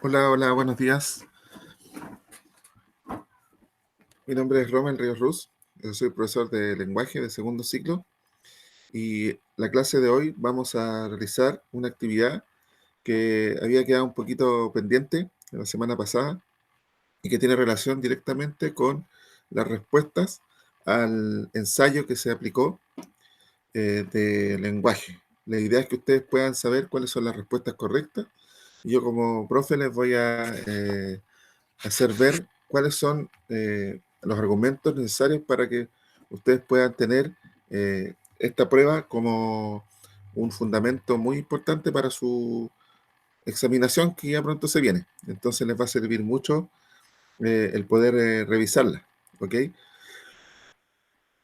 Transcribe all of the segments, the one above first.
Hola, hola, buenos días. Mi nombre es Roman Ríos Ruz. Yo soy profesor de lenguaje de segundo ciclo y la clase de hoy vamos a realizar una actividad que había quedado un poquito pendiente la semana pasada y que tiene relación directamente con las respuestas al ensayo que se aplicó de lenguaje. La idea es que ustedes puedan saber cuáles son las respuestas correctas y yo como profe les voy a hacer ver cuáles son los argumentos necesarios para que ustedes puedan tener esta prueba como un fundamento muy importante para su examinación que ya pronto se viene. Entonces les va a servir mucho el poder revisarla. ¿Ok?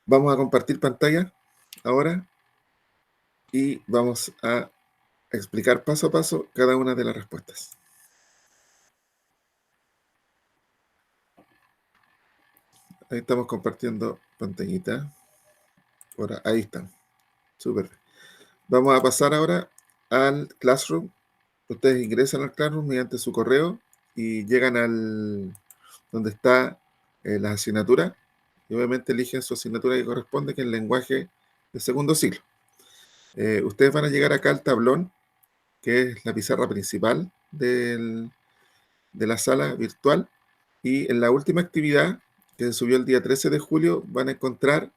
Vamos a compartir pantalla ahora y vamos a explicar paso a paso cada una de las respuestas. Ahí estamos compartiendo pantallita. Ahora, ahí están. Súper. Vamos a pasar ahora al Classroom. Ustedes ingresan al Classroom mediante su correo y llegan al donde está las asignaturas y obviamente eligen su asignatura que corresponde, que es el lenguaje de segundo ciclo. Ustedes van a llegar acá al tablón, que es la pizarra principal de la sala virtual, y en la última actividad que se subió el día 13 de julio van a encontrar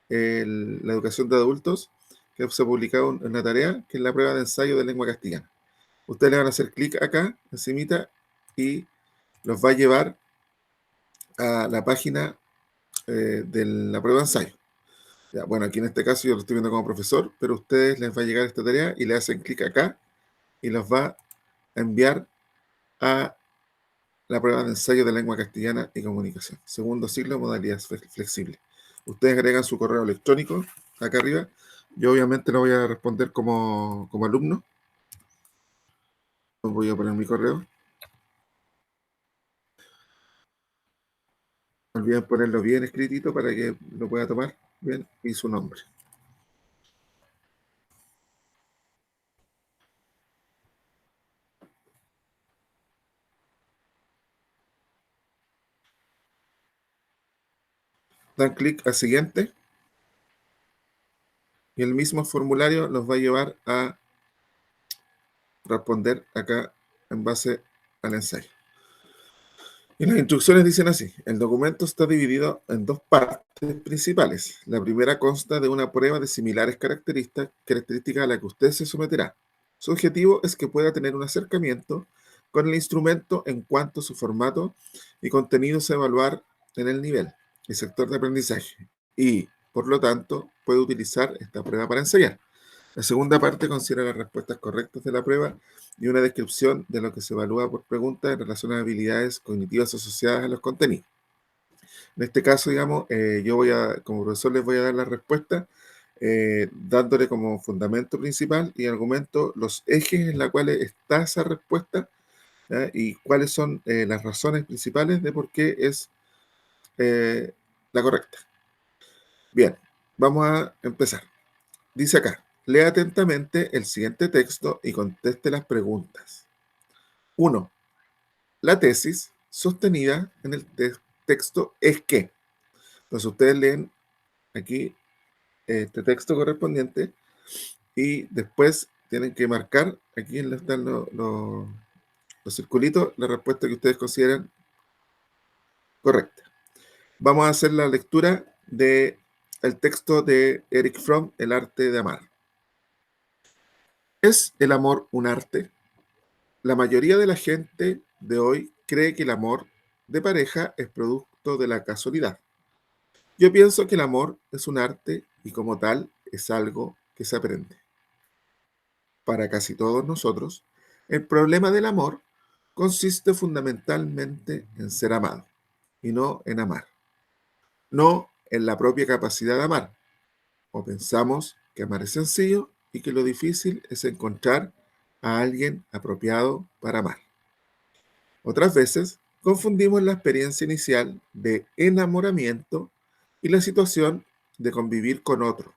la educación de adultos, que se ha publicado en una tarea, que es la prueba de ensayo de lengua castellana. Ustedes le van a hacer clic acá, encimita, y los va a llevar a la página de la prueba de ensayo. Ya, bueno, aquí en este caso yo lo estoy viendo como profesor, pero a ustedes les va a llegar esta tarea y le hacen clic acá y los va a enviar a la prueba de ensayo de lengua castellana y comunicación. Segundo ciclo, modalidad flexible. Ustedes agregan su correo electrónico acá arriba. Yo obviamente lo voy a responder como alumno. Voy a poner mi correo. No olviden ponerlo bien escritito para que lo pueda tomar bien y su nombre. Dan clic a siguiente y el mismo formulario los va a llevar a responder acá en base al ensayo. Y las instrucciones dicen así: el documento está dividido en dos partes principales. La primera consta de una prueba de similares características a la que usted se someterá. Su objetivo es que pueda tener un acercamiento con el instrumento en cuanto a su formato y contenidos a evaluar en el nivel y sector de aprendizaje. Y, por lo tanto, puede utilizar esta prueba para ensayar. La segunda parte considera las respuestas correctas de la prueba y una descripción de lo que se evalúa por pregunta en relación a habilidades cognitivas asociadas a los contenidos. En este caso, digamos, como profesor les voy a dar la respuesta dándole como fundamento principal y argumento los ejes en los cuales está esa respuesta, ¿ya? Y cuáles son las razones principales de por qué es la correcta. Bien, vamos a empezar. Dice acá: lea atentamente el siguiente texto y conteste las preguntas. 1. La tesis sostenida en el texto es que. Entonces ustedes leen aquí este texto correspondiente y después tienen que marcar aquí en están los circulitos la respuesta que ustedes consideran correcta. Vamos a hacer la lectura del texto de Eric Fromm, El arte de amar. ¿Es el amor un arte? La mayoría de la gente de hoy cree que el amor de pareja es producto de la casualidad. Yo pienso que el amor es un arte y como tal es algo que se aprende. Para casi todos nosotros, el problema del amor consiste fundamentalmente en ser amado y no en amar, no en la propia capacidad de amar. O pensamos que amar es sencillo y que lo difícil es encontrar a alguien apropiado para amar. Otras veces confundimos la experiencia inicial de enamoramiento y la situación de convivir con otro.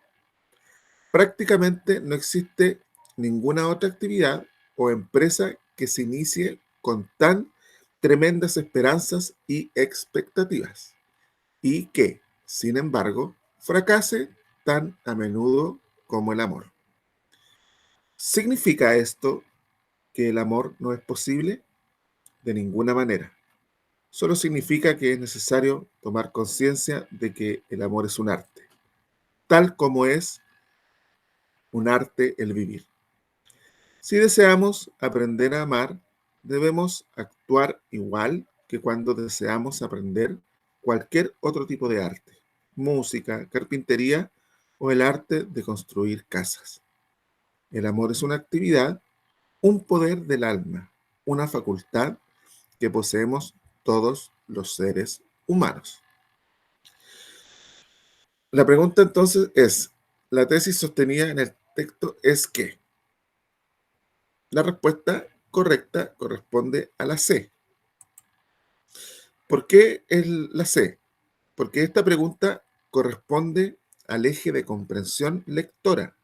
Prácticamente no existe ninguna otra actividad o empresa que se inicie con tan tremendas esperanzas y expectativas, y que, sin embargo, fracase tan a menudo como el amor. ¿Significa esto que el amor no es posible? De ninguna manera. Solo significa que es necesario tomar conciencia de que el amor es un arte, tal como es un arte el vivir. Si deseamos aprender a amar, debemos actuar igual que cuando deseamos aprender cualquier otro tipo de arte, música, carpintería o el arte de construir casas. El amor es una actividad, un poder del alma, una facultad que poseemos todos los seres humanos. La pregunta entonces es, ¿la tesis sostenida en el texto es qué? La respuesta correcta corresponde a la C. ¿Por qué es la C? Porque esta pregunta corresponde al eje de comprensión lectora.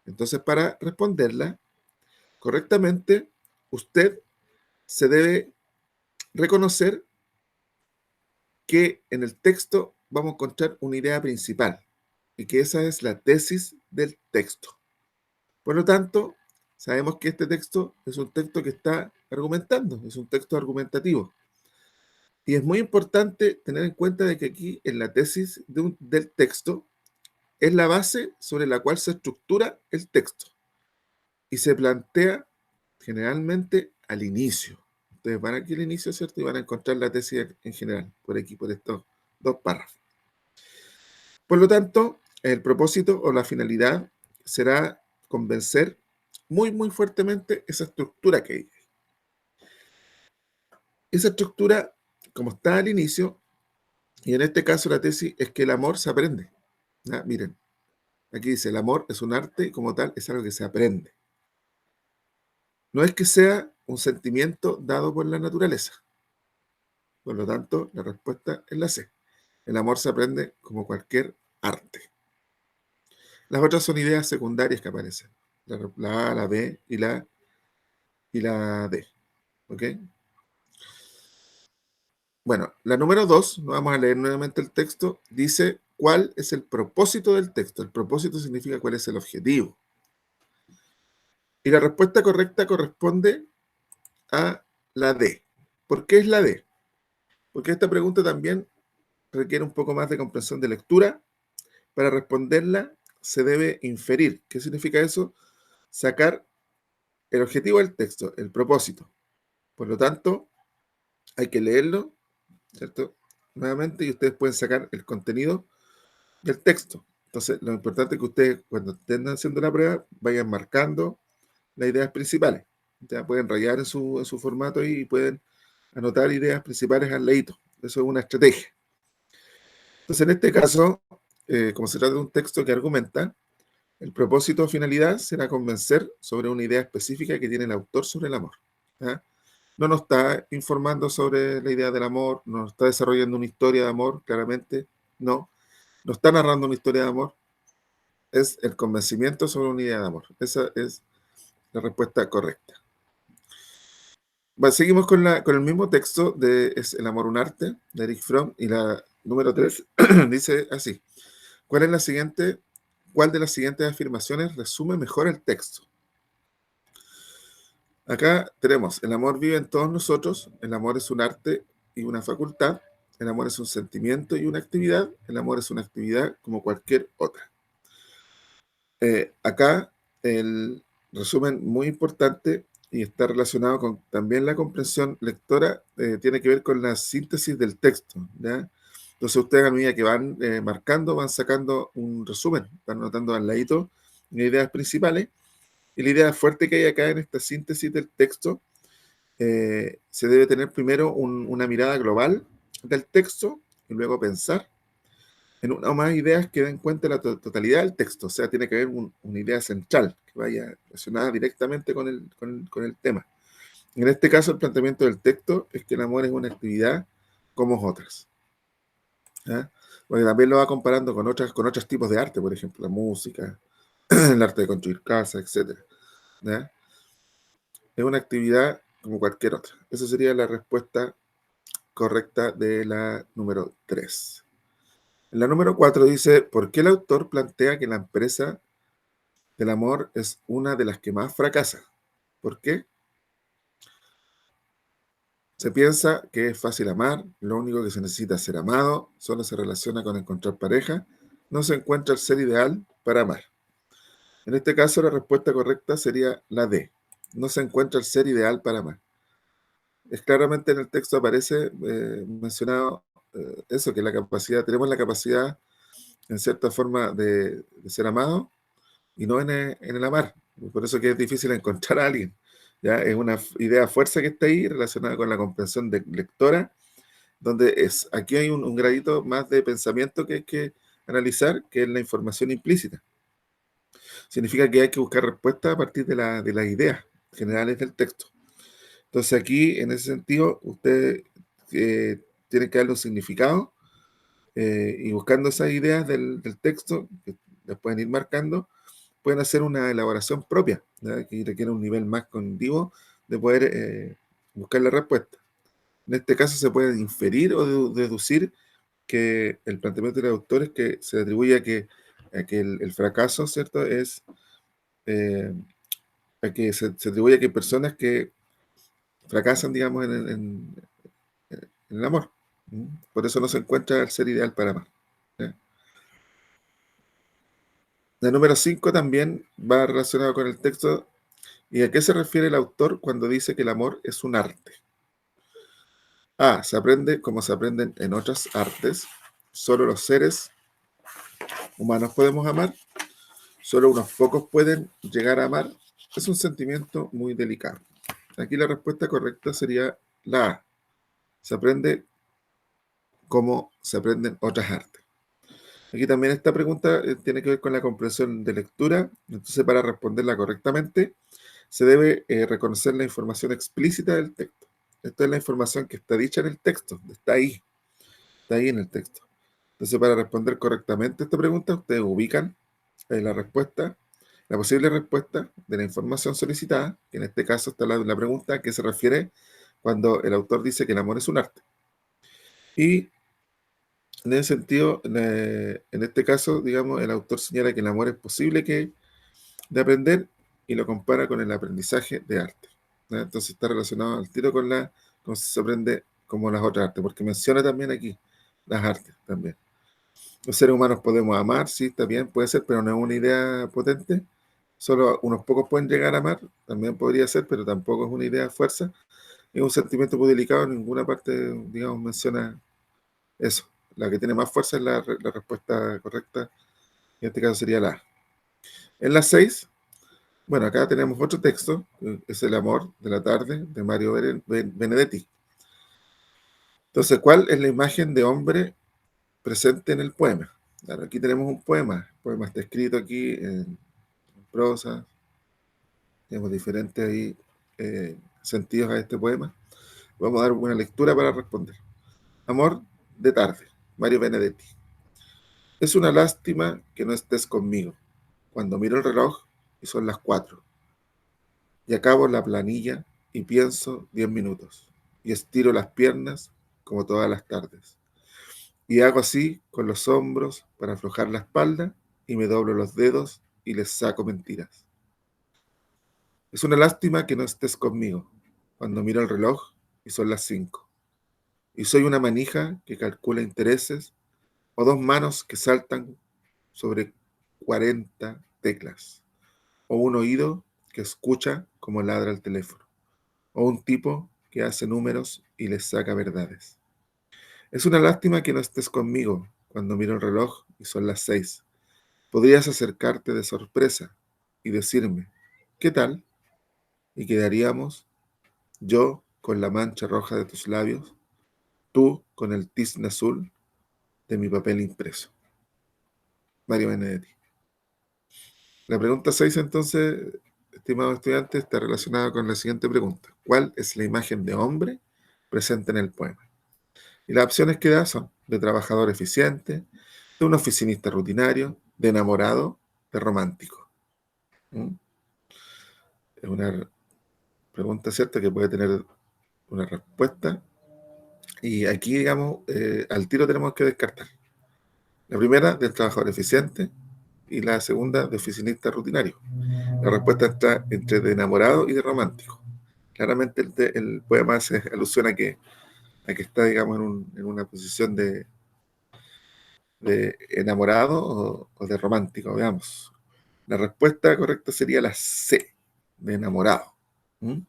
Entonces, para responderla correctamente, usted se debe reconocer que en el texto vamos a encontrar una idea principal y que esa es la tesis del texto. Por lo tanto, sabemos que este texto es un texto que está argumentando, es un texto argumentativo. Y es muy importante tener en cuenta de que aquí en la tesis del texto es la base sobre la cual se estructura el texto y se plantea generalmente al inicio. Ustedes van aquí al inicio, ¿cierto? Y van a encontrar la tesis en general, por aquí, por estos dos párrafos. Por lo tanto, el propósito o la finalidad será convencer muy, muy fuertemente esa estructura que hay. Esa estructura, como está al inicio, y en este caso la tesis es que el amor se aprende. ¿Ya? Miren, aquí dice, el amor es un arte y como tal es algo que se aprende. No es que sea un sentimiento dado por la naturaleza. Por lo tanto, la respuesta es la C. El amor se aprende como cualquier arte. Las otras son ideas secundarias que aparecen. La A, la B y la D. ¿Ok? Bueno, la número 2, no vamos a leer nuevamente el texto, dice cuál es el propósito del texto. El propósito significa cuál es el objetivo. Y la respuesta correcta corresponde a la D. ¿Por qué es la D? Porque esta pregunta también requiere un poco más de comprensión de lectura. Para responderla se debe inferir. ¿Qué significa eso? Sacar el objetivo del texto, el propósito. Por lo tanto, hay que leerlo, ¿cierto? Nuevamente, y ustedes pueden sacar el contenido del texto. Entonces, lo importante es que ustedes, cuando estén haciendo la prueba, vayan marcando las ideas principales. Ya pueden rayar en su formato y pueden anotar ideas principales al ladito. Eso es una estrategia. Entonces, en este caso, como se trata de un texto que argumenta, el propósito o finalidad será convencer sobre una idea específica que tiene el autor sobre el amor. ¿Ya? No nos está informando sobre la idea del amor, no nos está desarrollando una historia de amor, claramente, no. No está narrando una historia de amor, es el convencimiento sobre una idea de amor. Esa es la respuesta correcta. Bueno, seguimos con el mismo texto de Es el amor un arte, de Erich Fromm, y la número 3 dice así. ¿Cuál de las siguientes afirmaciones resume mejor el texto? Acá tenemos, el amor vive en todos nosotros, el amor es un arte y una facultad, el amor es un sentimiento y una actividad, el amor es una actividad como cualquier otra. Acá el resumen muy importante y está relacionado con también la comprensión lectora, tiene que ver con la síntesis del texto, ¿ya? Entonces ustedes a medida que van marcando, van sacando un resumen, van anotando al ladito las ideas principales, y la idea fuerte que hay acá en esta síntesis del texto, se debe tener primero una mirada global del texto y luego pensar en una o más ideas que den cuenta de la totalidad del texto. O sea, tiene que haber una idea central que vaya relacionada directamente con el tema. En este caso, el planteamiento del texto es que el amor es una actividad como otras. ¿Ya? Porque también lo va comparando con otros tipos de arte, por ejemplo, la música, el arte de construir casas, etc. ¿Ya? Es una actividad como cualquier otra. Esa sería la respuesta correcta de la número 3. En la número 4 dice, ¿por qué el autor plantea que la empresa del amor es una de las que más fracasa? ¿Por qué? Se piensa que es fácil amar, lo único que se necesita es ser amado, solo se relaciona con encontrar pareja, no se encuentra el ser ideal para amar. En este caso, la respuesta correcta sería la D. No se encuentra el ser ideal para amar. Es claramente en el texto aparece mencionado eso, que la capacidad, tenemos la capacidad en cierta forma de ser amado y no en el amar. Por eso que es difícil encontrar a alguien. ¿Ya? Es una idea fuerza que está ahí relacionada con la comprensión de lectora, donde aquí hay un gradito más de pensamiento que hay que analizar, que es la información implícita. Significa que hay que buscar respuestas a partir de las ideas generales del texto. Entonces aquí, en ese sentido, usted tiene que darle un significado y buscando esas ideas del texto, que las pueden ir marcando, pueden hacer una elaboración propia, ¿ya? Que requiere un nivel más cognitivo de poder buscar la respuesta. En este caso se puede inferir o deducir que el planteamiento del autor es que se atribuye a que el fracaso, ¿cierto? Es a que se atribuye a que hay personas que fracasan, digamos, en el amor. ¿Mm? Por eso no se encuentra el ser ideal para amar. ¿Ya? El número 5 también va relacionado con el texto. ¿Y a qué se refiere el autor cuando dice que el amor es un arte? A. Se aprende como se aprenden en otras artes. Solo los seres humanos podemos amar. Solo unos pocos pueden llegar a amar. Es un sentimiento muy delicado. Aquí la respuesta correcta sería la A. Se aprende como se aprenden otras artes. Aquí también esta pregunta tiene que ver con la comprensión de lectura. Entonces, para responderla correctamente, se debe reconocer la información explícita del texto. Esta es la información que está dicha en el texto, está ahí en el texto. Entonces, para responder correctamente esta pregunta, ustedes ubican la respuesta, la posible respuesta de la información solicitada, que en este caso está la pregunta a qué se refiere cuando el autor dice que el amor es un arte. Y en ese sentido, en este caso, digamos, el autor señala que el amor es posible de aprender y lo compara con el aprendizaje de arte. ¿Ya? Entonces está relacionado al tiro con se aprende como las otras artes, porque menciona también aquí las artes también. Los seres humanos podemos amar, sí, está bien, puede ser, pero no es una idea potente. Solo unos pocos pueden llegar a amar, también podría ser, pero tampoco es una idea de fuerza. Es un sentimiento muy delicado, en ninguna parte, digamos, menciona eso. La que tiene más fuerza es la respuesta correcta, en este caso sería la A. En la 6, bueno, acá tenemos otro texto, es El amor de la tarde, de Mario Benedetti. Entonces, ¿cuál es la imagen de hombre presente en el poema? Claro, aquí tenemos un poema. El poema está escrito aquí en prosa. Tenemos diferentes ahí, sentidos a este poema. Vamos a dar una lectura para responder. Amor de tarde, Mario Benedetti. Es una lástima que no estés conmigo. Cuando miro el reloj y son las 4 y acabo la planilla y pienso 10 minutos y estiro las piernas como todas las tardes. Y hago así con los hombros para aflojar la espalda y me doblo los dedos y les saco mentiras. Es una lástima que no estés conmigo cuando miro el reloj y son las 5. Y soy una manija que calcula intereses o dos manos que saltan sobre 40 teclas. O un oído que escucha como ladra el teléfono. O un tipo que hace números y les saca verdades. Es una lástima que no estés conmigo cuando miro el reloj y son las 6. Podrías acercarte de sorpresa y decirme, ¿qué tal? Y quedaríamos yo con la mancha roja de tus labios, tú con el tizne azul de mi papel impreso. Mario Benedetti. La pregunta 6, entonces, estimado estudiante, está relacionada con la siguiente pregunta. ¿Cuál es la imagen de hombre presente en el poema? Y las opciones que da son de trabajador eficiente, de un oficinista rutinario, de enamorado, de romántico. ¿Mm? Es una pregunta, ¿cierto?, que puede tener una respuesta. Y aquí, digamos, al tiro tenemos que descartar. La primera, del trabajador eficiente, y la segunda, de oficinista rutinario. La respuesta está entre de enamorado y de romántico. Claramente el poema hace alusión a que está, digamos, en una posición de enamorado o de romántico, veamos. La respuesta correcta sería la C, de enamorado. ¿Mm?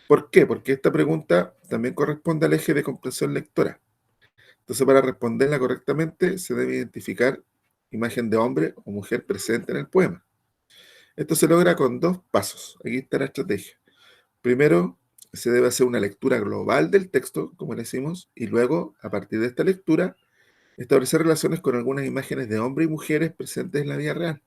¿Por qué? Porque esta pregunta también corresponde al eje de comprensión lectora. Entonces, para responderla correctamente, se debe identificar imagen de hombre o mujer presente en el poema. Esto se logra con dos pasos. Aquí está la estrategia. Primero, se debe hacer una lectura global del texto, como le decimos, y luego, a partir de esta lectura, establecer relaciones con algunas imágenes de hombres y mujeres presentes en la vida real,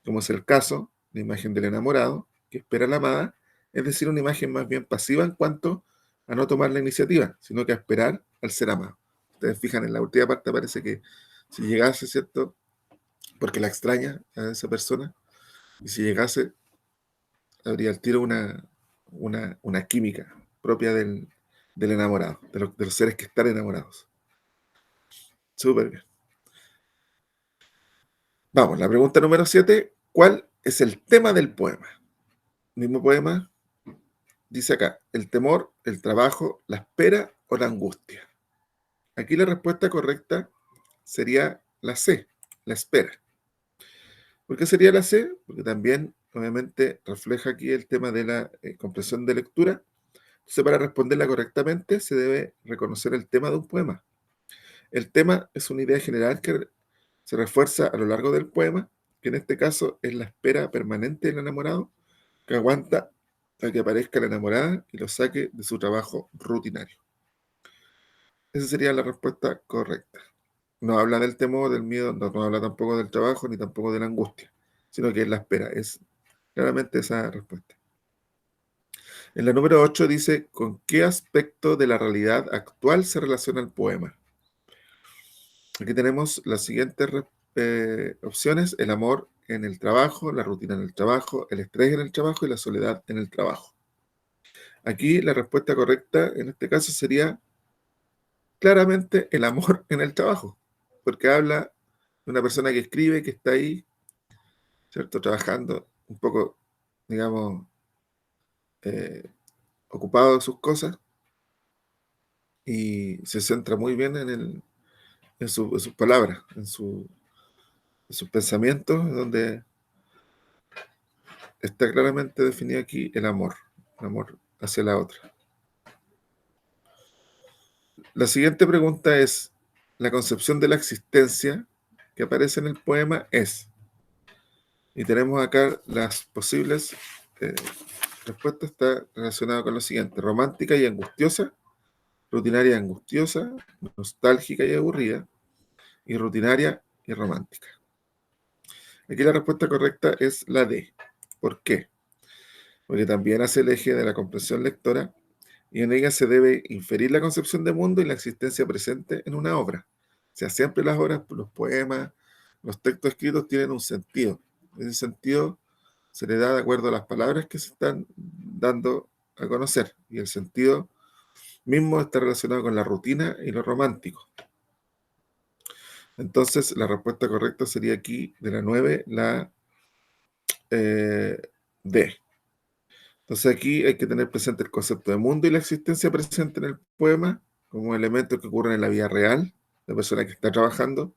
como es el caso, la imagen del enamorado, que espera a la amada, es decir, una imagen más bien pasiva en cuanto a no tomar la iniciativa, sino que a esperar al ser amado. Ustedes fijan, en la última parte parece que si llegase, ¿cierto?, porque la extraña a esa persona, y si llegase, habría al tiro una química propia del enamorado, de los seres que están enamorados. Súper bien. Vamos, la pregunta número 7. ¿Cuál es el tema del poema? Mismo poema, dice acá, el temor, el trabajo, la espera o la angustia. Aquí la respuesta correcta sería la C, la espera. ¿Por qué sería la C? Porque también, obviamente, refleja aquí el tema de la comprensión de lectura. Entonces, para responderla correctamente, se debe reconocer el tema de un poema. El tema es una idea general que se refuerza a lo largo del poema, que en este caso es la espera permanente del enamorado, que aguanta a que aparezca la enamorada y lo saque de su trabajo rutinario. Esa sería la respuesta correcta. No habla del temor, del miedo, no habla tampoco del trabajo, ni tampoco de la angustia, sino que es la espera. Es claramente esa respuesta. En la número 8 dice, ¿con qué aspecto de la realidad actual se relaciona el poema? Aquí tenemos las siguientes opciones: el amor en el trabajo, la rutina en el trabajo, el estrés en el trabajo y la soledad en el trabajo. Aquí la respuesta correcta en este caso sería claramente el amor en el trabajo, porque habla de una persona que escribe, que está ahí, ¿cierto?, trabajando un poco, digamos, eh, ocupado de sus cosas y se centra muy bien en sus palabras, en sus pensamientos, donde está claramente definido aquí el amor hacia la otra. La siguiente pregunta es, la concepción de la existencia que aparece en el poema es, y tenemos acá las posibles respuestas, está relacionada con lo siguiente: romántica y angustiosa, rutinaria y angustiosa, nostálgica y aburrida, y rutinaria y romántica. Aquí la respuesta correcta es la D. ¿Por qué? Porque también hace el eje de la comprensión lectora y en ella se debe inferir la concepción de mundo y la existencia presente en una obra. O sea, siempre las obras, los poemas, los textos escritos tienen un sentido. Ese sentido se le da de acuerdo a las palabras que se están dando a conocer, y el sentido mismo está relacionado con la rutina y lo romántico. Entonces, la respuesta correcta sería aquí, de la 9, la D. Entonces aquí hay que tener presente el concepto de mundo y la existencia presente en el poema como elementos que ocurren en la vida real, la persona que está trabajando,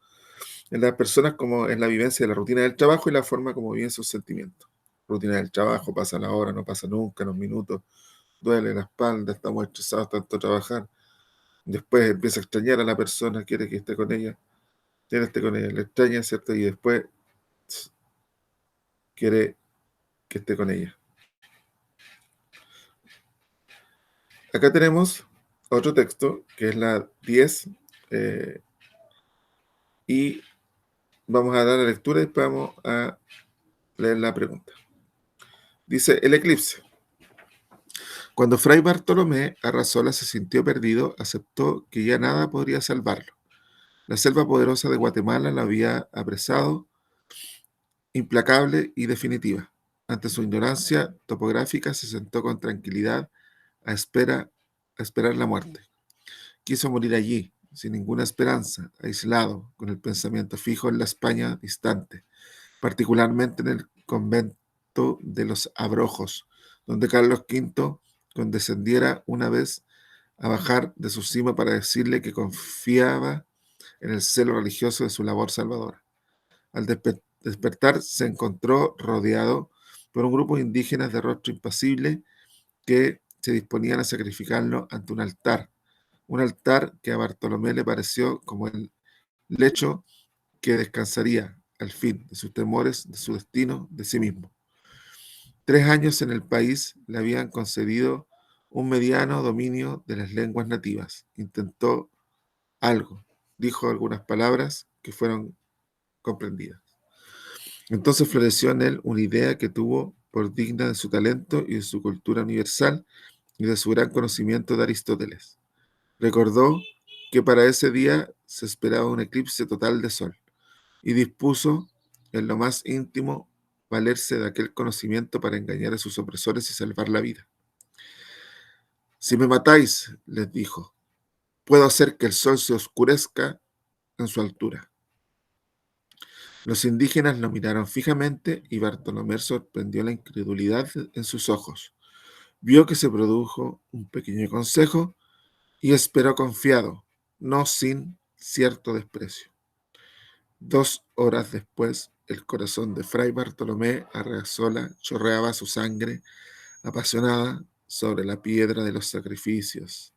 en las personas como en la vivencia de la rutina del trabajo y la forma como viven sus sentimientos. Rutina del trabajo, pasa la hora, no pasa nunca, los minutos, duele la espalda, estamos estresados tanto trabajar. Después empieza a extrañar a la persona, quiere que esté con ella, quiere que esté con ella, le extraña, ¿cierto? Y después quiere que esté con ella. Acá tenemos otro texto, que es la 10, y vamos a dar la lectura y después vamos a leer la pregunta. Dice, el eclipse. Cuando Fray Bartolomé Arrazola se sintió perdido, aceptó que ya nada podría salvarlo. La selva poderosa de Guatemala la había apresado, implacable y definitiva. ante su ignorancia topográfica, se sentó con tranquilidad a esperar la muerte. Quiso morir allí, sin ninguna esperanza, aislado, con el pensamiento fijo en la España distante, particularmente en el convento de los Abrojos, donde Carlos V condescendiera una vez a bajar de su cima para decirle que confiaba en el celo religioso de su labor salvadora. Al despertar se encontró rodeado por un grupo de indígenas de rostro impasible que se disponían a sacrificarlo ante un altar que a Bartolomé le pareció como el lecho que descansaría al fin de sus temores, de su destino, de sí mismo. 3 años en el país le habían concedido un mediano dominio de las lenguas nativas. Intentó algo, dijo algunas palabras que fueron comprendidas. Entonces floreció en él una idea que tuvo por digna de su talento y de su cultura universal y de su gran conocimiento de Aristóteles. Recordó que para ese día se esperaba un eclipse total de sol y dispuso en lo más íntimo valerse de aquel conocimiento para engañar a sus opresores y salvar la vida. Si me matáis, les dijo, puedo hacer que el sol se oscurezca en su altura. Los indígenas lo miraron fijamente y Bartolomé sorprendió la incredulidad en sus ojos. Vio que se produjo un pequeño consejo y esperó confiado, no sin cierto desprecio. 2 horas después, el corazón de Fray Bartolomé Arreazola chorreaba su sangre apasionada sobre la piedra de los sacrificios,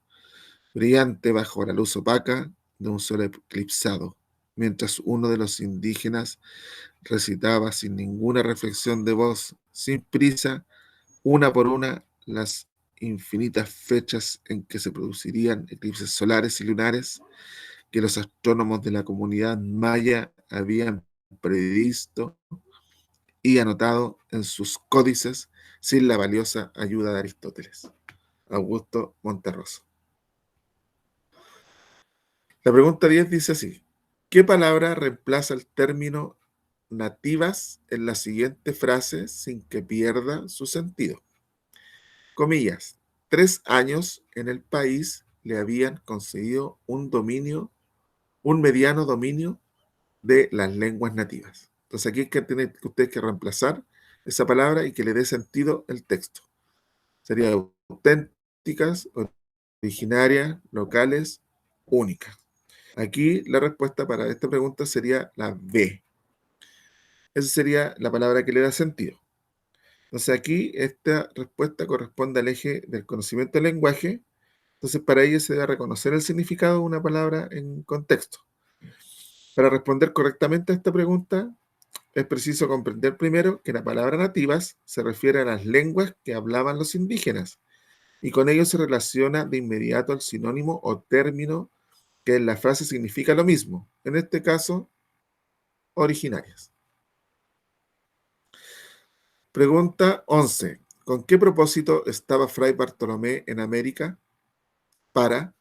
brillante bajo la luz opaca de un sol eclipsado, mientras uno de los indígenas recitaba sin ninguna reflexión de voz, sin prisa, una por una, las infinitas fechas en que se producirían eclipses solares y lunares que los astrónomos de la comunidad maya habían previsto y anotado en sus códices sin la valiosa ayuda de Aristóteles. Augusto Monterroso. La pregunta 10 dice así: ¿qué palabra reemplaza el término nativas en la siguiente frase sin que pierda su sentido? Comillas, 3 años en el país le habían concedido un mediano dominio de las lenguas nativas. Entonces aquí es que tiene usted que reemplazar esa palabra y que le dé sentido el texto. Sería auténticas, originarias, locales, únicas. Aquí la respuesta para esta pregunta sería la B. Esa sería la palabra que le da sentido. Entonces aquí esta respuesta corresponde al eje del conocimiento del lenguaje. Entonces para ello se debe reconocer el significado de una palabra en contexto. Para responder correctamente a esta pregunta, es preciso comprender primero que la palabra nativas se refiere a las lenguas que hablaban los indígenas y con ello se relaciona de inmediato al sinónimo o término que en la frase significa lo mismo, en este caso, originarias. Pregunta 11. ¿Con qué propósito estaba Fray Bartolomé en América? Para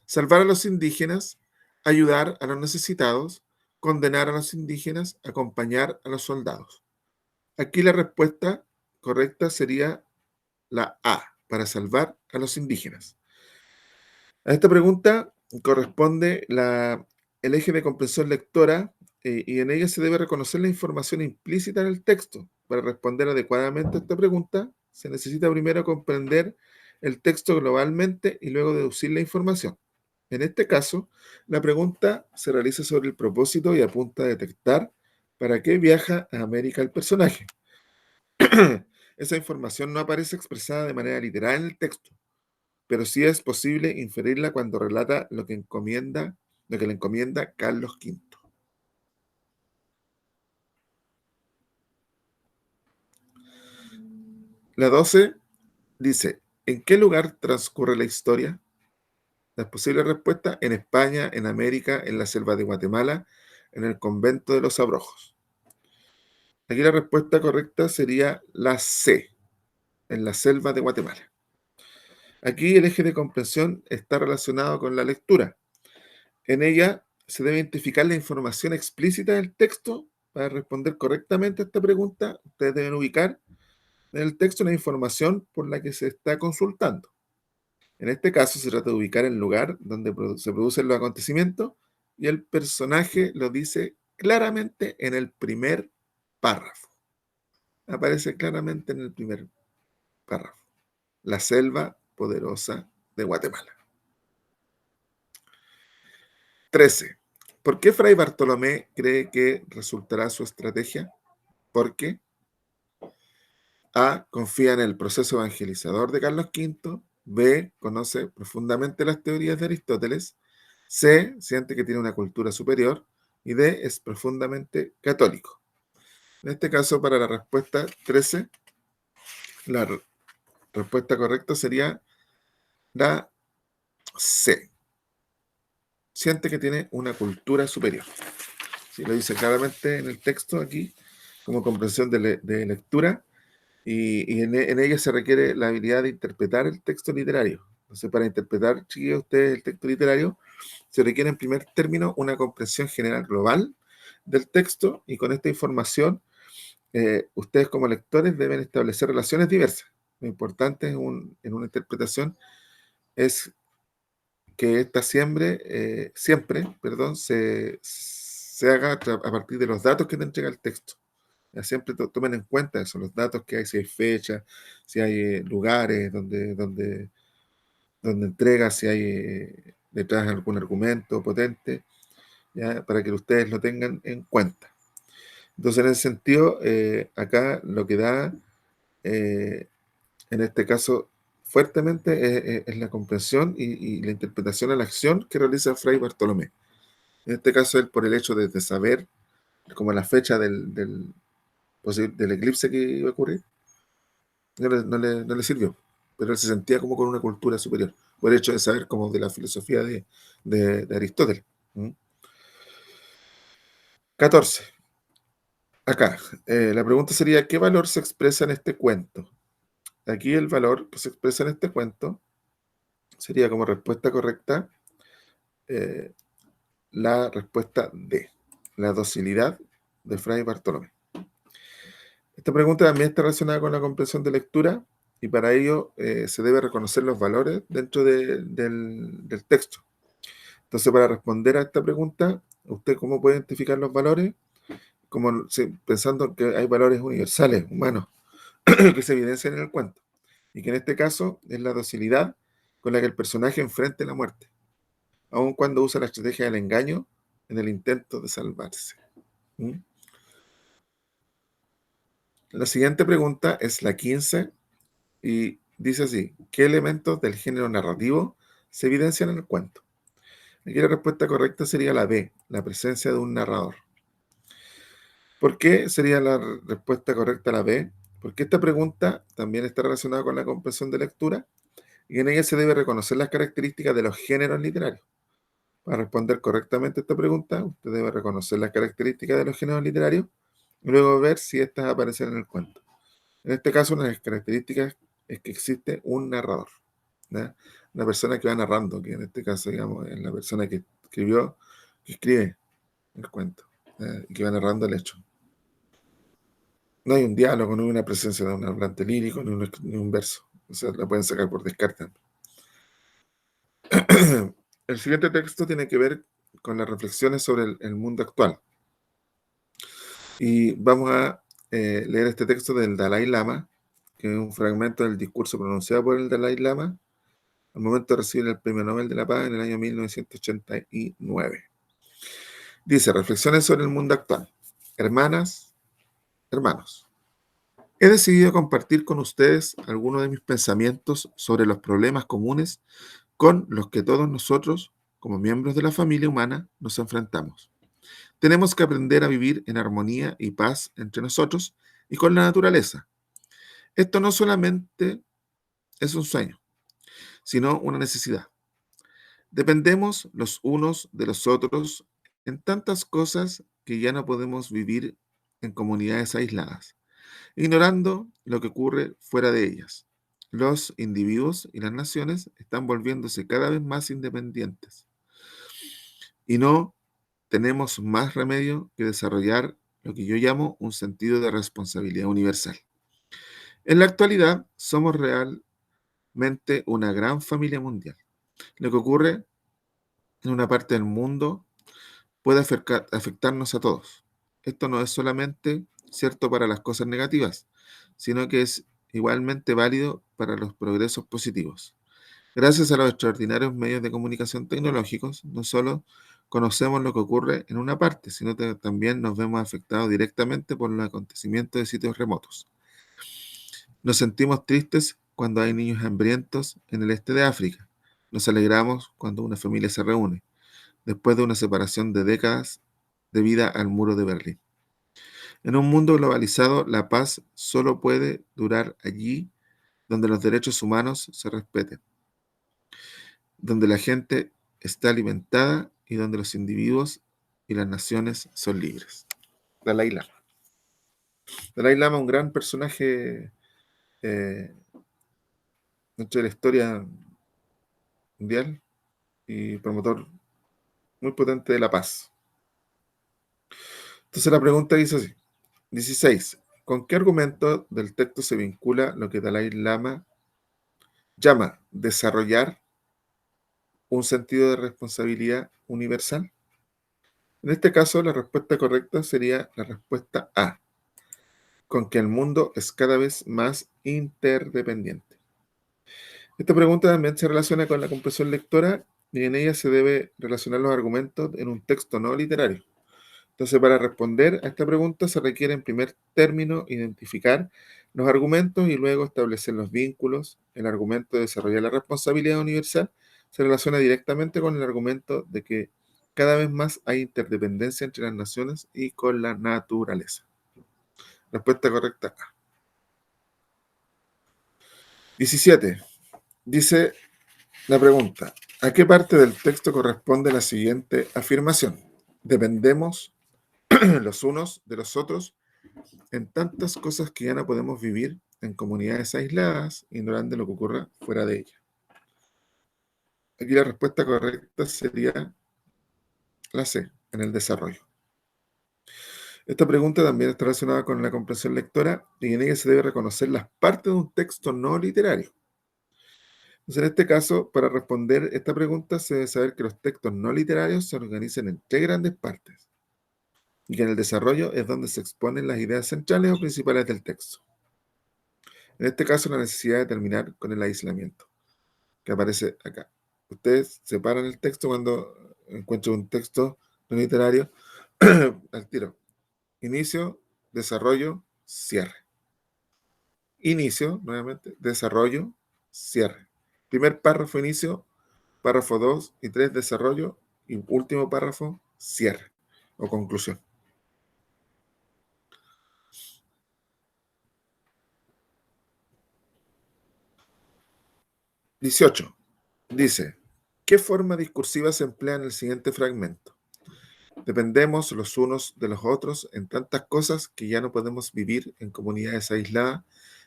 salvar a los indígenas, ayudar a los necesitados, condenar a los indígenas, acompañar a los soldados. Aquí la respuesta correcta sería la A, para salvar a los indígenas. A esta pregunta corresponde el eje de comprensión lectora y en ella se debe reconocer la información implícita en el texto. Para responder adecuadamente a esta pregunta, se necesita primero comprender el texto globalmente y luego deducir la información. En este caso, la pregunta se realiza sobre el propósito y apunta a detectar para qué viaja a América el personaje. Esa información no aparece expresada de manera literal en el texto, pero sí es posible inferirla cuando relata lo que le encomienda Carlos V. La 12 dice: ¿en qué lugar transcurre la historia? Las posibles respuestas: en España, en América, en la selva de Guatemala, en el convento de los Abrojos. Aquí la respuesta correcta sería la C, en la selva de Guatemala. Aquí el eje de comprensión está relacionado con la lectura. En ella se debe identificar la información explícita del texto para responder correctamente a esta pregunta, ustedes deben ubicar en el texto la información por la que se está consultando. En este caso se trata de ubicar el lugar donde se producen los acontecimientos y el personaje lo dice claramente en el primer párrafo. Aparece claramente en el primer párrafo. La selva poderosa de Guatemala. 13. ¿Por qué Fray Bartolomé cree que resultará su estrategia? Porque A. Confía en el proceso evangelizador de Carlos V. B. Conoce profundamente las teorías de Aristóteles. C. Siente que tiene una cultura superior. Y D. Es profundamente católico. En este caso, para la respuesta 13, la respuesta correcta sería la C. Siente que tiene una cultura superior. Sí, lo dice claramente en el texto aquí, como comprensión de lectura, y en ella se requiere la habilidad de interpretar el texto literario. Entonces, para interpretar, chiquillos, ustedes el texto literario, se requiere en primer término una comprensión general global del texto, y con esta información, ustedes como lectores deben establecer relaciones diversas. Lo importante en una interpretación es que esta siempre, se haga a partir de los datos que te entrega el texto. Ya siempre tomen en cuenta eso, los datos que hay, si hay fechas, si hay lugares donde entrega, si hay detrás algún argumento potente, ¿ya? Para que ustedes lo tengan en cuenta. Entonces, en ese sentido, acá lo que da, en este caso, fuertemente es la comprensión y la interpretación a la acción que realiza Fray Bartolomé. En este caso, él por el hecho de saber como la fecha del eclipse que iba a ocurrir, no le sirvió, pero él se sentía como con una cultura superior, por el hecho de saber como de la filosofía de Aristóteles. ¿Mm? 14. Acá, la pregunta sería, ¿qué valor se expresa en este cuento? Aquí el valor que se expresa en este cuento sería como respuesta correcta la respuesta D, la docilidad de Fray Bartolomé. Esta pregunta también está relacionada con la comprensión de lectura y para ello se debe reconocer los valores dentro del texto. Entonces, para responder a esta pregunta, ¿usted cómo puede identificar los valores? Como pensando que hay valores universales, humanos, que se evidencian en el cuento. Y que en este caso es la docilidad con la que el personaje enfrenta la muerte, aun cuando usa la estrategia del engaño en el intento de salvarse. ¿Mm? La siguiente pregunta es la 15 y dice así: ¿qué elementos del género narrativo se evidencian en el cuento? Aquí la respuesta correcta sería la B, la presencia de un narrador. ¿Por qué sería la respuesta correcta la B? Porque esta pregunta también está relacionada con la comprensión de lectura y en ella se debe reconocer las características de los géneros literarios. Para responder correctamente a esta pregunta, usted debe reconocer las características de los géneros literarios y luego ver si estas aparecen en el cuento. En este caso, una de las características es que existe un narrador, ¿ya? Una persona que va narrando, que en este caso, digamos, es la persona que escribe el cuento, y que va narrando el hecho. No hay un diálogo, no hay una presencia de un hablante lírico, ni un verso. O sea, la pueden sacar por descarte. El siguiente texto tiene que ver con las reflexiones sobre el mundo actual. Y vamos a leer este texto del Dalai Lama, que es un fragmento del discurso pronunciado por el Dalai Lama al momento de recibir el Premio Nobel de la Paz en el año 1989. Dice: reflexiones sobre el mundo actual. Hermanas, hermanos, he decidido compartir con ustedes algunos de mis pensamientos sobre los problemas comunes con los que todos nosotros, como miembros de la familia humana, nos enfrentamos. Tenemos que aprender a vivir en armonía y paz entre nosotros y con la naturaleza. Esto no solamente es un sueño, sino una necesidad. Dependemos los unos de los otros en tantas cosas que ya no podemos vivir en comunidades aisladas, ignorando lo que ocurre fuera de ellas. Los individuos y las naciones están volviéndose cada vez más independientes y no tenemos más remedio que desarrollar lo que yo llamo un sentido de responsabilidad universal. En la actualidad, somos realmente una gran familia mundial. Lo que ocurre en una parte del mundo puede afectarnos a todos. Esto no es solamente cierto para las cosas negativas, sino que es igualmente válido para los progresos positivos. Gracias a los extraordinarios medios de comunicación tecnológicos, no solo conocemos lo que ocurre en una parte, sino que también nos vemos afectados directamente por los acontecimientos de sitios remotos. Nos sentimos tristes cuando hay niños hambrientos en el este de África. Nos alegramos cuando una familia se reúne, después de una separación de décadas debido al muro de Berlín. En un mundo globalizado, la paz solo puede durar allí donde los derechos humanos se respeten, donde la gente está alimentada y donde los individuos y las naciones son libres. Dalai Lama. Dalai Lama, un gran personaje dentro de la historia mundial y promotor muy potente de la paz. Entonces la pregunta dice así. 16. ¿Con qué argumento del texto se vincula lo que Dalai Lama llama desarrollar un sentido de responsabilidad universal? En este caso, la respuesta correcta sería la respuesta A, con que el mundo es cada vez más interdependiente. Esta pregunta también se relaciona con la comprensión lectora y en ella se debe relacionar los argumentos en un texto no literario. Entonces, para responder a esta pregunta se requiere en primer término identificar los argumentos y luego establecer los vínculos. El argumento de desarrollar la responsabilidad universal se relaciona directamente con el argumento de que cada vez más hay interdependencia entre las naciones y con la naturaleza. Respuesta correcta A. 17. Dice la pregunta, ¿a qué parte del texto corresponde la siguiente afirmación? Dependemos los unos de los otros en tantas cosas que ya no podemos vivir en comunidades aisladas, ignorando lo que ocurra fuera de ellas. Aquí la respuesta correcta sería la C, en el desarrollo. Esta pregunta también está relacionada con la comprensión lectora y en ella se debe reconocer las partes de un texto no literario. Entonces, en este caso, para responder esta pregunta, se debe saber que los textos no literarios se organizan en tres grandes partes y que en el desarrollo es donde se exponen las ideas centrales o principales del texto. En este caso, la necesidad de terminar con el aislamiento, que aparece acá. Ustedes separan el texto cuando encuentran un texto no literario al tiro. Inicio, desarrollo, cierre. Inicio, nuevamente, desarrollo, cierre. Primer párrafo, inicio, párrafo 2 y 3, desarrollo, y último párrafo, cierre o conclusión. (18) Dice, ¿qué forma discursiva se emplea en el siguiente fragmento? Dependemos los unos de los otros en tantas cosas que ya no podemos vivir en comunidades aisladas,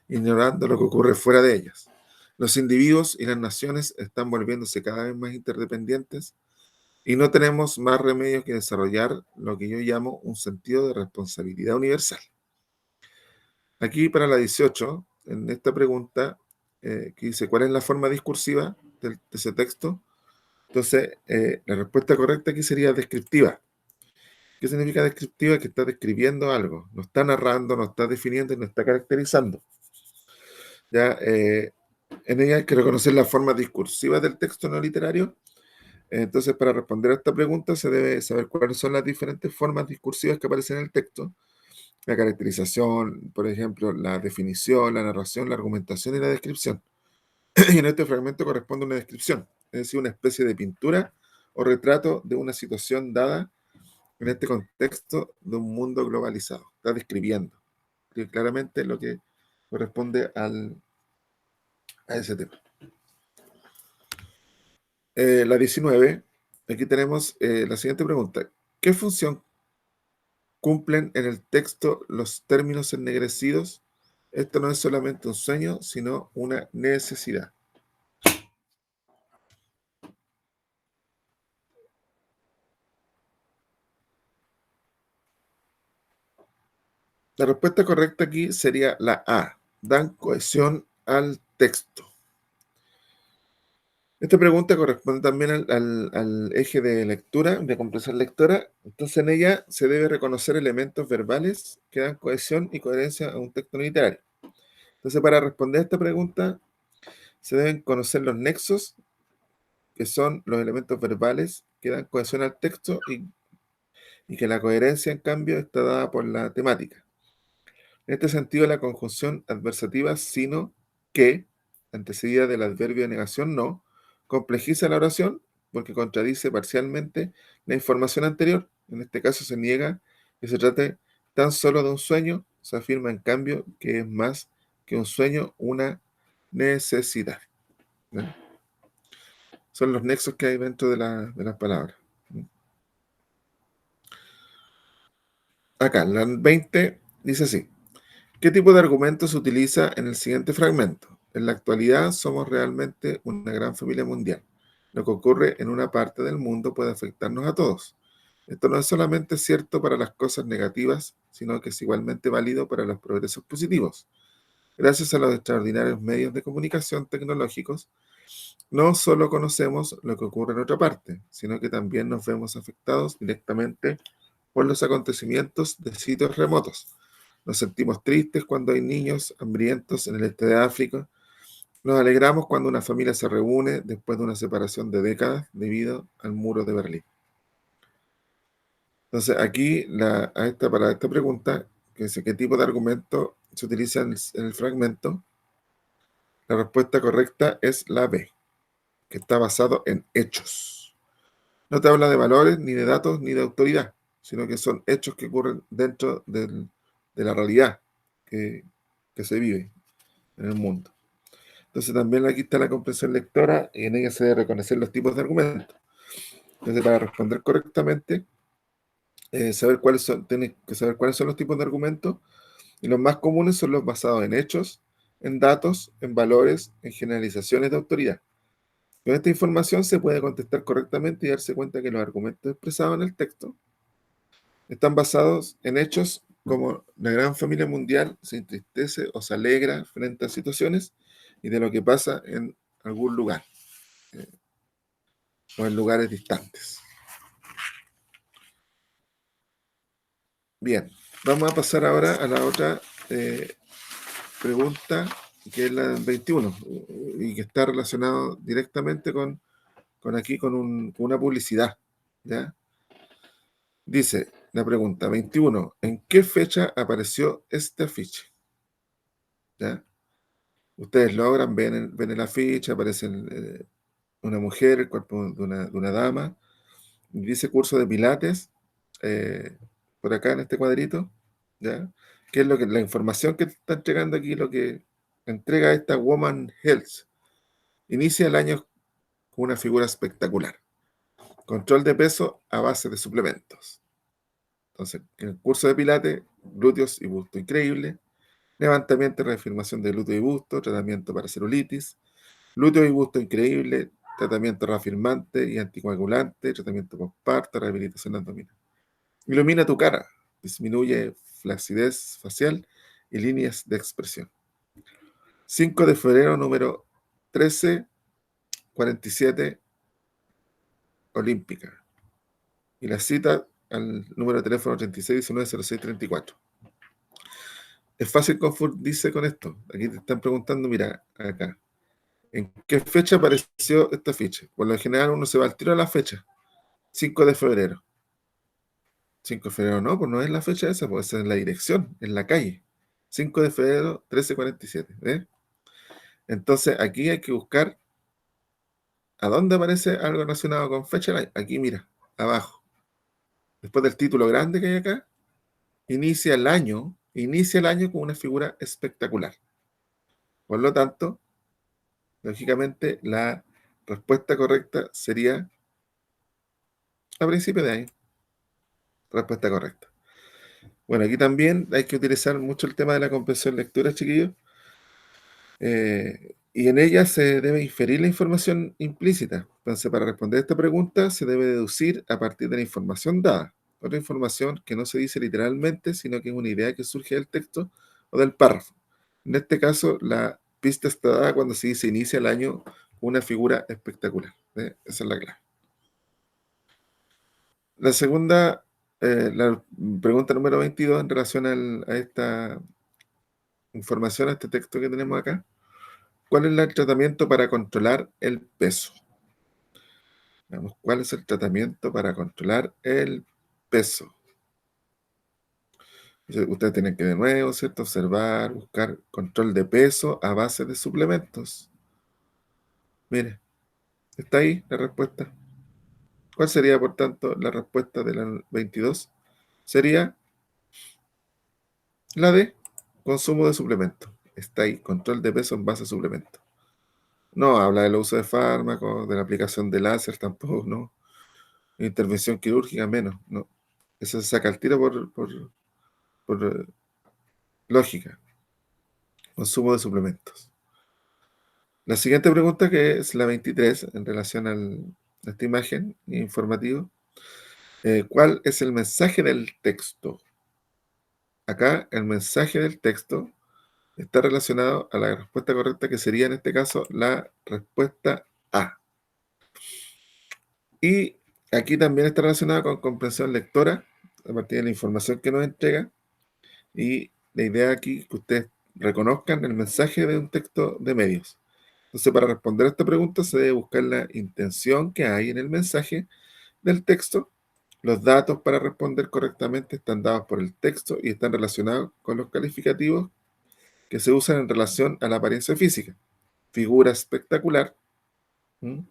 ignorando lo que ocurre fuera de ellas. Los individuos y las naciones están volviéndose cada vez más interdependientes y no tenemos más remedio que desarrollar lo que yo llamo un sentido de responsabilidad universal. Aquí para la 18, en esta pregunta, que dice, ¿cuál es la forma discursiva de ese texto? Entonces, la respuesta correcta aquí sería descriptiva. ¿Qué significa descriptiva? Que está describiendo algo, no está narrando, no está definiendo, no está caracterizando. Ya, en ella hay que reconocer la forma discursiva del texto no literario. Entonces, para responder a esta pregunta, se debe saber cuáles son las diferentes formas discursivas que aparecen en el texto. La caracterización, por ejemplo, la definición, la narración, la argumentación y la descripción. Y en este fragmento corresponde una descripción, es decir, una especie de pintura o retrato de una situación dada en este contexto de un mundo globalizado. Está describiendo claramente lo que corresponde a ese tema. La 19, aquí tenemos la siguiente pregunta. ¿Qué función cumplen en el texto los términos ennegrecidos? Esto no es solamente un sueño, sino una necesidad. La respuesta correcta aquí sería la A. Dan cohesión al texto. Esta pregunta corresponde también al eje de lectura, de comprensión lectora. Entonces, en ella se debe reconocer elementos verbales que dan cohesión y coherencia a un texto literario. Entonces, para responder a esta pregunta, se deben conocer los nexos, que son los elementos verbales que dan cohesión al texto y que la coherencia, en cambio, está dada por la temática. En este sentido, la conjunción adversativa sino que, antecedida del adverbio de negación no, complejiza la oración porque contradice parcialmente la información anterior. En este caso se niega que se trate tan solo de un sueño, se afirma en cambio que es más que un sueño, una necesidad. ¿No? Son los nexos que hay dentro de las palabras. Acá, la 20 dice así. ¿Qué tipo de argumento se utiliza en el siguiente fragmento? En la actualidad somos realmente una gran familia mundial. Lo que ocurre en una parte del mundo puede afectarnos a todos. Esto no es solamente cierto para las cosas negativas, sino que es igualmente válido para los progresos positivos. Gracias a los extraordinarios medios de comunicación tecnológicos, no solo conocemos lo que ocurre en otra parte, sino que también nos vemos afectados directamente por los acontecimientos de sitios remotos. Nos sentimos tristes cuando hay niños hambrientos en el este de África. Nos alegramos cuando una familia se reúne después de una separación de décadas debido al muro de Berlín. Entonces, aquí, para esta pregunta, que dice qué tipo de argumento se utiliza en el fragmento, la respuesta correcta es la B, que está basado en hechos. No te habla de valores, ni de datos, ni de autoridad, sino que son hechos que ocurren dentro de la realidad que se vive en el mundo. Entonces también aquí está la comprensión lectora y en ella se debe reconocer los tipos de argumentos. Entonces, para responder correctamente, tienes que saber cuáles son los tipos de argumentos, y los más comunes son los basados en hechos, en datos, en valores, en generalizaciones de autoridad. Con esta información se puede contestar correctamente y darse cuenta que los argumentos expresados en el texto están basados en hechos como la gran familia mundial se entristece o se alegra frente a situaciones y de lo que pasa en algún lugar o en lugares distantes. Bien, vamos a pasar ahora a la otra pregunta, que es la 21, y que está relacionado directamente con una publicidad. ¿Ya? Dice la pregunta 21, ¿en qué fecha apareció este afiche? ¿Ya? Ustedes logran, ven el afiche, aparece una mujer, el cuerpo de una dama, y dice curso de pilates, por acá en este cuadrito, ¿ya? ¿Qué es la información que te está entregando aquí, lo que entrega esta Woman Health? Inicia el año con una figura espectacular. Control de peso a base de suplementos. Entonces, en el curso de pilates, glúteos y busto increíble, levantamiento y reafirmación de glúteo y busto, tratamiento para celulitis, glúteo y busto increíble, tratamiento reafirmante y anticoagulante, tratamiento postparto, rehabilitación abdominal. Ilumina tu cara, disminuye flacidez facial y líneas de expresión. 5 de febrero, número 1347, Olímpica. Y la cita al número de teléfono 3619-0634. Es fácil confundirse con esto. Aquí te están preguntando, mira, acá, ¿en qué fecha apareció esta ficha? Por lo general uno se va al tiro a la fecha, 5 de febrero. 5 de febrero no, pues no es la fecha esa, pues esa es la dirección, en la calle. 5 de febrero, 1347. ¿Eh? Entonces aquí hay que buscar a dónde aparece algo relacionado con fecha. Aquí mira, abajo. Después del título grande que hay acá, inicia el año con una figura espectacular. Por lo tanto, lógicamente, la respuesta correcta sería a principio de año. Respuesta correcta. Bueno, aquí también hay que utilizar mucho el tema de la comprensión lectura, chiquillos. Y en ella se debe inferir la información implícita. Entonces, para responder esta pregunta, se debe deducir a partir de la información dada. otra información que no se dice literalmente, sino que es una idea que surge del texto o del párrafo. En este caso, la pista está dada cuando se dice inicia el año con una figura espectacular. Esa es la clave. La segunda, la pregunta número 22 en relación a esta información, a este texto que tenemos acá. ¿Cuál es el tratamiento para controlar el peso? Veamos, ¿cuál es el tratamiento para controlar el peso? Ustedes tienen que de nuevo, ¿cierto? Observar, buscar control de peso a base de suplementos. Mire, está ahí la respuesta. ¿Cuál sería, por tanto, la respuesta de la 22? Sería la de consumo de suplementos. Está ahí, control de peso en base a suplementos. No habla del uso de fármacos, de la aplicación de láser tampoco, no. Intervención quirúrgica menos, no. Eso se saca al tiro por lógica. Consumo de suplementos. La siguiente pregunta, que es la 23, en relación a esta imagen informativa. ¿Cuál es el mensaje del texto? Acá el mensaje del texto está relacionado a la respuesta correcta, que sería en este caso la respuesta A. Y aquí también está relacionado con comprensión lectora, a partir de la información que nos entrega. Y la idea aquí es que ustedes reconozcan el mensaje de un texto de medios. Entonces, para responder a esta pregunta, se debe buscar la intención que hay en el mensaje del texto. Los datos para responder correctamente están dados por el texto y están relacionados con los calificativos que se usan en relación a la apariencia física. Figura espectacular, ¿m?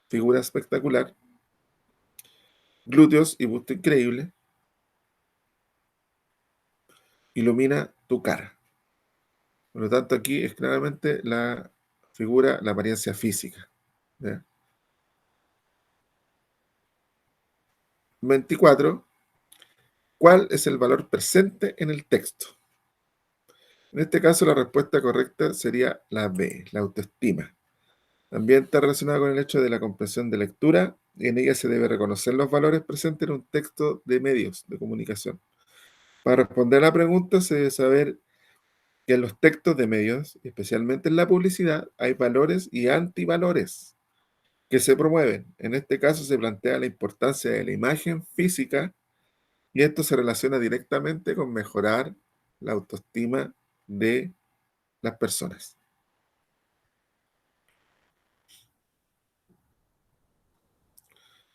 Figura espectacular, glúteos y busto increíble, ilumina tu cara. Por lo tanto, aquí es claramente la figura, la apariencia física. ¿Ya? 24. ¿Cuál es el valor presente en el texto? En este caso, la respuesta correcta sería la B, la autoestima. También está relacionada con el hecho de la comprensión de lectura, y en ella se debe reconocer los valores presentes en un texto de medios de comunicación. Para responder a la pregunta, se debe saber que en los textos de medios, especialmente en la publicidad, hay valores y antivalores que se promueven. En este caso se plantea la importancia de la imagen física, y esto se relaciona directamente con mejorar la autoestima de las personas.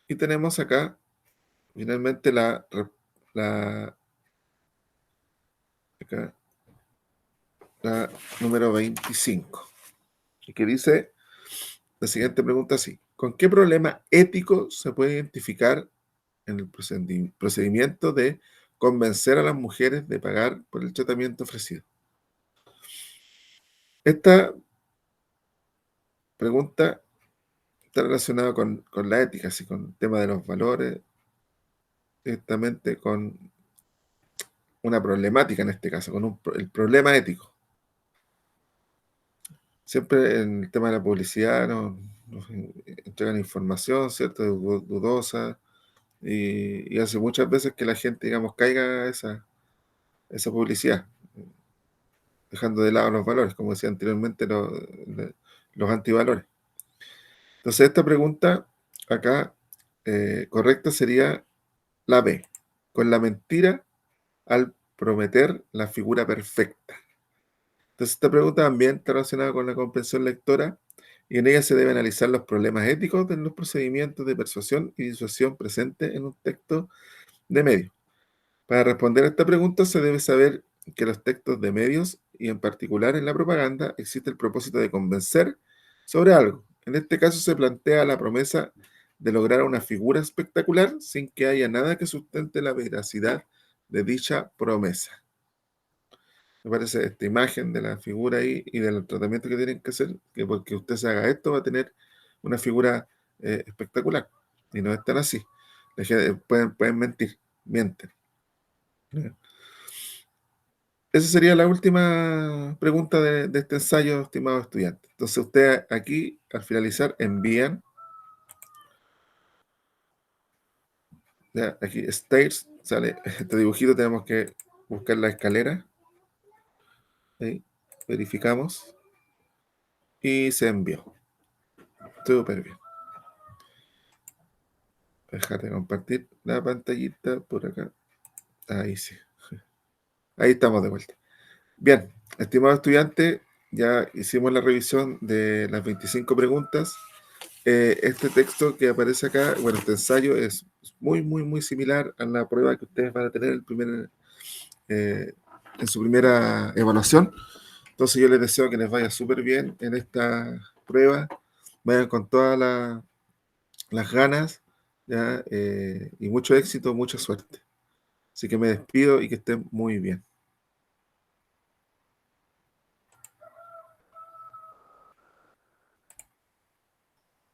Y tenemos acá, finalmente, acá, la número 25, y que dice la siguiente pregunta así: ¿con qué problema ético se puede identificar en el procedimiento de convencer a las mujeres de pagar por el tratamiento ofrecido? Esta pregunta está relacionada con la ética, así, con el tema de los valores, directamente con una problemática en este caso, con el problema ético. Siempre en el tema de la publicidad nos entregan información, ¿cierto?, dudosa, y hace muchas veces que la gente, digamos, caiga a esa publicidad, dejando de lado los valores, como decía anteriormente, los antivalores. Entonces, esta pregunta acá correcta sería la B, con la mentira al prometer la figura perfecta. Entonces, esta pregunta también está relacionada con la comprensión lectora, y en ella se deben analizar los problemas éticos de los procedimientos de persuasión y disuasión presentes en un texto de medios. Para responder a esta pregunta, se debe saber que los textos de medios, y en particular en la propaganda, existe el propósito de convencer sobre algo. En este caso se plantea la promesa de lograr una figura espectacular sin que haya nada que sustente la veracidad de dicha promesa. Me parece esta imagen de la figura ahí y del tratamiento que tienen que hacer, que porque usted se haga esto va a tener una figura espectacular. Y no es tan así. Pueden mentir, mienten. Esa sería la última pregunta de este ensayo, estimado estudiante. Entonces, ustedes aquí, al finalizar, envían Ya, aquí stairs, sale este dibujito, tenemos que buscar la escalera. Ahí, verificamos y se envió. Súper bien. Déjate compartir la pantallita por acá. Ahí sí. Ahí estamos de vuelta. Bien, estimado estudiante, ya hicimos la revisión de las 25 preguntas. Este texto que aparece acá, bueno, este ensayo es muy, muy, muy similar a la prueba que ustedes van a tener eh, en su primera evaluación. Entonces yo les deseo que les vaya súper bien en esta prueba, vayan con todas las ganas, ¿ya? Y mucho éxito, mucha suerte. Así que me despido y que estén muy bien.